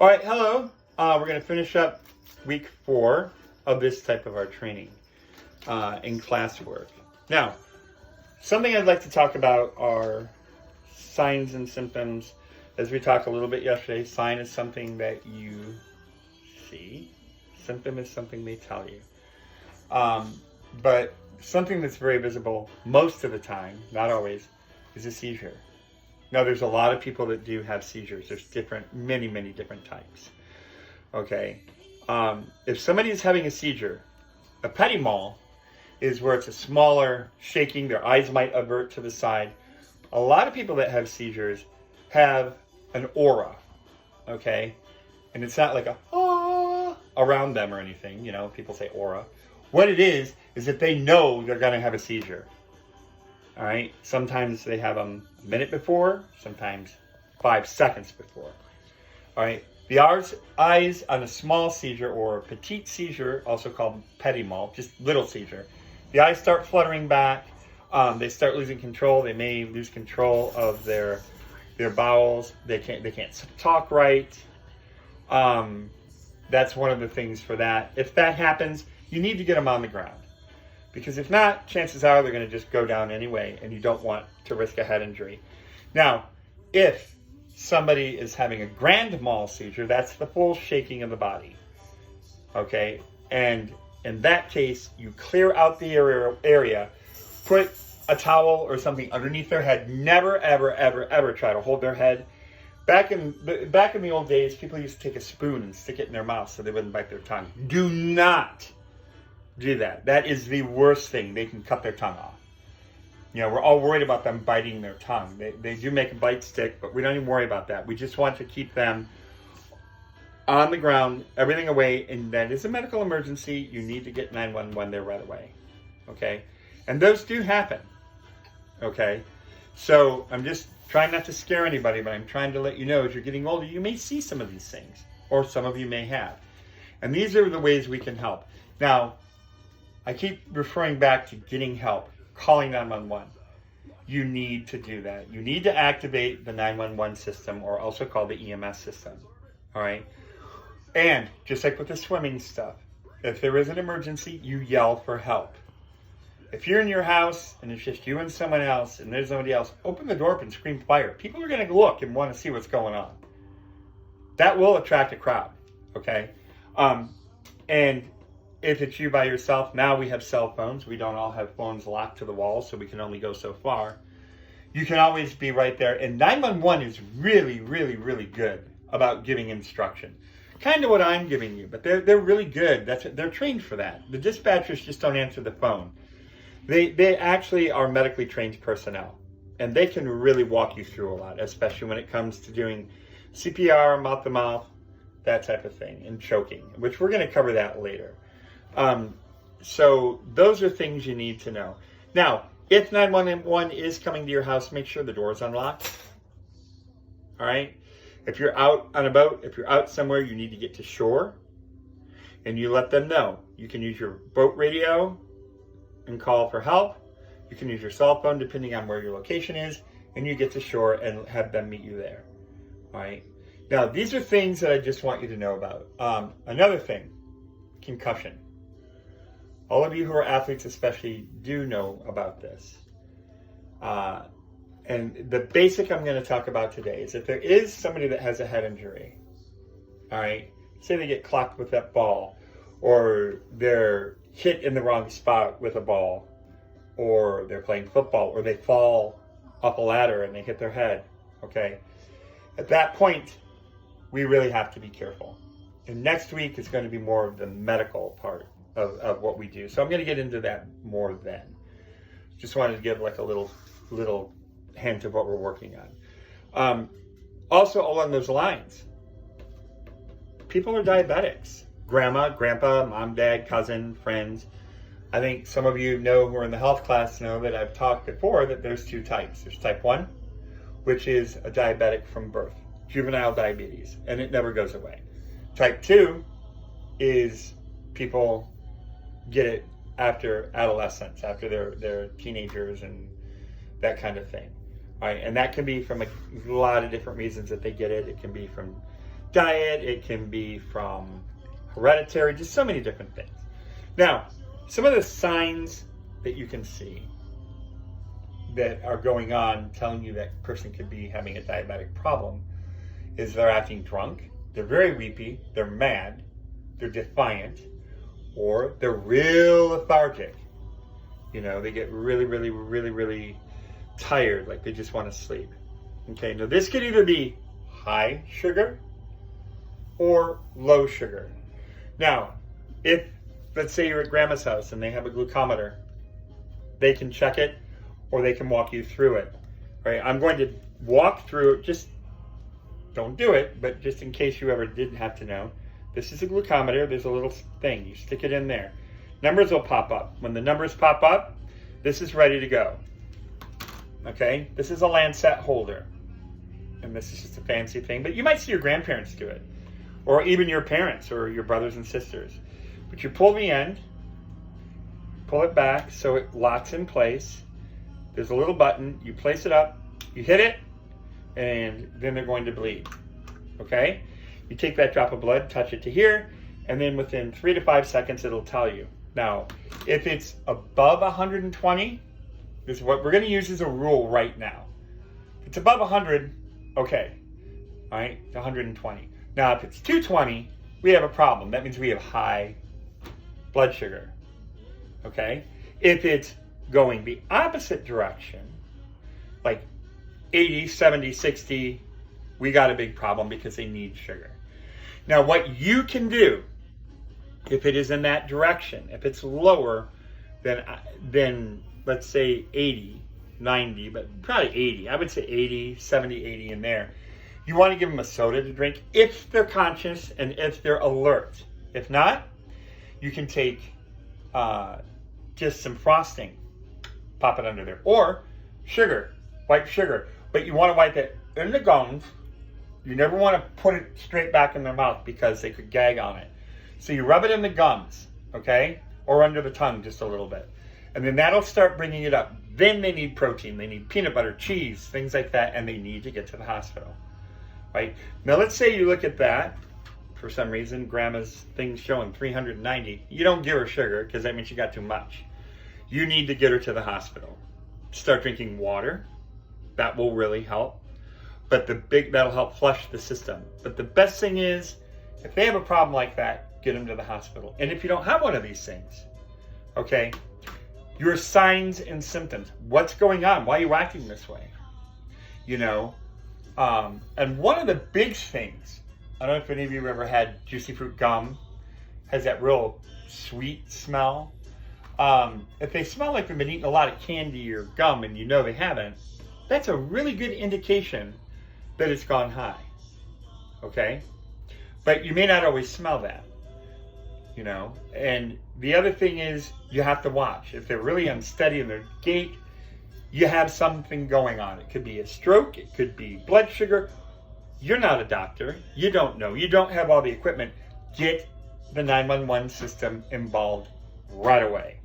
All right, hello. We're going to finish up week 4 of this type of our training in classwork. Now, something I'd like to talk about are signs and symptoms. As we talked a little bit yesterday, sign is something that you see. Symptom is something they tell you. But something that's very visible most of the time, not always, is a seizure. Now, there's a lot of people that do have seizures. There's many different types. Okay. If somebody is having a seizure, a petit mal is where it's a smaller shaking. Their eyes might avert to the side. A lot of people that have seizures have an aura. Okay. And it's not like a ah around them or anything. You know, people say aura. What it is that they know they're going to have a seizure. All right. Sometimes they have them a minute before, sometimes 5 seconds before. All right. The eyes on a small seizure or petite seizure, also called petit mal, just little seizure. The eyes start fluttering back. They start losing control. They may lose control of their bowels. They can't talk right. That's one of the things for that. If that happens, you need to get them on the ground. Because if not, chances are they're going to just go down anyway, and you don't want to risk a head injury. Now, if somebody is having a grand mal seizure, that's the full shaking of the body. Okay? And in that case, you clear out the area, put a towel or something underneath their head. Never, ever try to hold their head. Back in the old days, people used to take a spoon and stick it in their mouth so they wouldn't bite their tongue. Do not do that. That is the worst thing. They can cut their tongue off. You know, we're all worried about them biting their tongue. They do make a bite stick, but we don't even worry about that. We just want to keep them on the ground, everything away, and that is a medical emergency. You need to get 911 there right away. Okay? And those do happen. Okay? So I'm just trying not to scare anybody, but I'm trying to let you know as you're getting older, you may see some of these things, or some of you may have. And these are the ways we can help. Now, I keep referring back to getting help, calling 911. You need to do that. You need to activate the 911 system, or also called the EMS system. All right? And just like with the swimming stuff, if there is an emergency, you yell for help. If you're in your house and it's just you and someone else and there's nobody else, open the door up and scream fire. People are going to look and want to see what's going on. That will attract a crowd. Okay? And if it's you by yourself, now we have cell phones. We don't all have phones locked to the wall, so we can only go so far. You can always be right there. And 911 is really good about giving instruction. Kind of what I'm giving you, but they're really good. They're trained for that. The dispatchers just don't answer the phone. They actually are medically trained personnel, and they can really walk you through a lot, especially when it comes to doing CPR, mouth-to-mouth, that type of thing, and choking, which we're going to cover that later. So those are things you need to know. Now, if 911 is coming to your house, make sure the door is unlocked. All right? If you're out on a boat, if you're out somewhere, you need to get to shore, and you let them know. You can use your boat radio and call for help. You can use your cell phone depending on where your location is, and you get to shore and have them meet you there. All right? Now, these are things that I just want you to know about. Another thing, concussion. All of you who are athletes especially do know about this. And the basic I'm going to talk about today is if there is somebody that has a head injury, all right, say they get clocked with that ball, or they're hit in the wrong spot with a ball, or they're playing football, or they fall up a ladder and they hit their head, okay? At that point, we really have to be careful. And next week is going to be more of the medical part of what we do. So I'm going to get into that more then. Just wanted to give like a little hint of what we're working on. Also along those lines, people are diabetics. Grandma, grandpa, mom, dad, cousin, friends. I think some of you know who are in the health class know that I've talked before that there's 2 types. There's type 1, which is a diabetic from birth, juvenile diabetes, and it never goes away. Type 2 is people get it after adolescence, after they're teenagers and that kind of thing. All right, and that can be from a lot of different reasons that they get it. It can be from diet, it can be from hereditary, just so many different things. Now, some of the signs that you can see that are going on telling you that person could be having a diabetic problem is they're acting drunk, they're very weepy, they're mad, they're defiant, or they're real lethargic. You know, they get really tired, like they just want to sleep. Okay, now this could either be high sugar or low sugar. Now, if, let's say you're at grandma's house and they have a glucometer, they can check it or they can walk you through it. Right? I'm going to walk through it, just don't do it, but just in case you ever didn't have to know. This is a glucometer, there's a little thing, you stick it in there. Numbers will pop up. When the numbers pop up, this is ready to go. Okay, this is a Lancet holder. And this is just a fancy thing, but you might see your grandparents do it. Or even your parents or your brothers and sisters. But you pull the end, pull it back so it locks in place. There's a little button, you place it up, you hit it, and then they're going to bleed. Okay? You take that drop of blood, touch it to here, and then within 3 to 5 seconds it'll tell you. Now, if it's above 120, this is what we're going to use as a rule right now. If it's above 100, okay. All right, 120. Now, if it's 220, we have a problem. That means we have high blood sugar. Okay? If it's going the opposite direction, like 80, 70, 60, we got a big problem because they need sugar. Now, what you can do, if it is in that direction, if it's lower than let's say 80, 90, but probably 80. I would say 80, 70, 80 in there. You want to give them a soda to drink if they're conscious and if they're alert. If not, you can take just some frosting, pop it under there. Or sugar, white sugar. But you want to wipe it in the gums. You never want to put it straight back in their mouth because they could gag on it. So you rub it in the gums, okay? Or under the tongue just a little bit. And then that'll start bringing it up. Then they need protein. They need peanut butter, cheese, things like that, and they need to get to the hospital, right? Now, let's say you look at that. For some reason, grandma's thing's showing 390. You don't give her sugar because that means she got too much. You need to get her to the hospital. Start drinking water. That will really help. But that'll help flush the system. But the best thing is, if they have a problem like that, get them to the hospital. And if you don't have one of these things, okay, your signs and symptoms. What's going on? Why are you acting this way? You know, and one of the big things, I don't know if any of you have ever had juicy fruit gum, has that real sweet smell. If they smell like they've been eating a lot of candy or gum and you know they haven't, that's a really good indication that it's gone high. Okay? But you may not always smell that. You know, and the other thing is you have to watch. If they're really unsteady in their gait, you have something going on. It could be a stroke, it could be blood sugar. You're not a doctor. You don't know. You don't have all the equipment. Get the 911 system involved right away.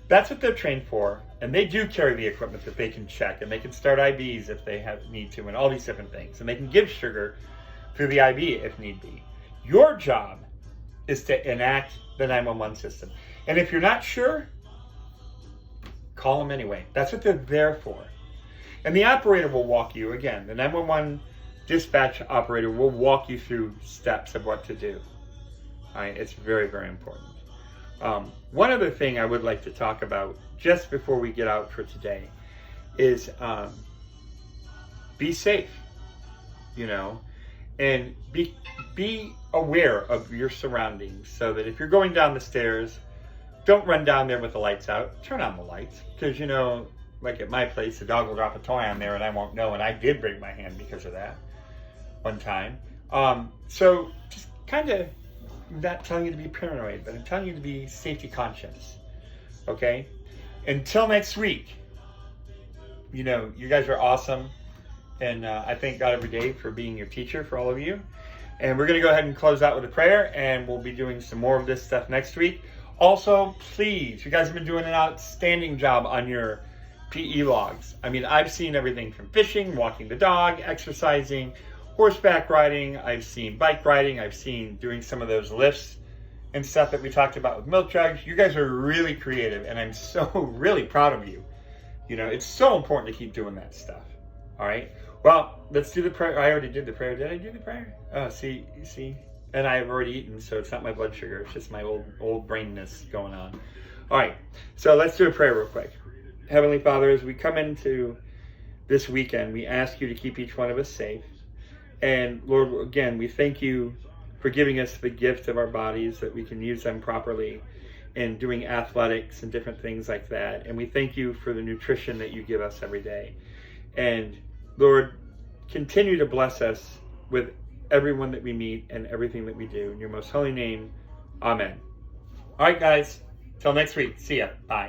That's what they're trained for, and they do carry the equipment that they can check, and they can start IVs if they need to, and all these different things. And they can give sugar through the IV if need be. Your job is to enact the 911 system. And if you're not sure, call them anyway. That's what they're there for. And the operator will walk you, again, the 911 dispatch operator will walk you through steps of what to do. All right, it's very, very important. One other thing I would like to talk about just before we get out for today is be safe, you know, and be aware of your surroundings so that if you're going down the stairs, don't run down there with the lights out. Turn on the lights because, you know, like at my place, the dog will drop a toy on there and I won't know, and I did break my hand because of that one time. So just kind of, I'm not telling you to be paranoid, but I'm telling you to be safety conscious, okay? Until next week, you know, you guys are awesome. And I thank God every day for being your teacher for all of you. And we're going to go ahead and close out with a prayer, and we'll be doing some more of this stuff next week. Also, please, you guys have been doing an outstanding job on your PE logs. I mean, I've seen everything from fishing, walking the dog, exercising, horseback riding, I've seen bike riding, I've seen doing some of those lifts and stuff that we talked about with milk jugs. You guys are really creative, and I'm so really proud of you. You know, it's so important to keep doing that stuff. All right. Well, let's do the prayer. I already did the prayer. Did I do the prayer? Oh, see, and I've already eaten, so it's not my blood sugar. It's just my old brainness going on. All right. So let's do a prayer real quick. Heavenly Father, as we come into this weekend, we ask you to keep each one of us safe. And Lord, again, we thank you for giving us the gift of our bodies, that we can use them properly in doing athletics and different things like that. And we thank you for the nutrition that you give us every day. And Lord, continue to bless us with everyone that we meet and everything that we do. In your most holy name, amen. All right, guys. Till next week. See ya. Bye.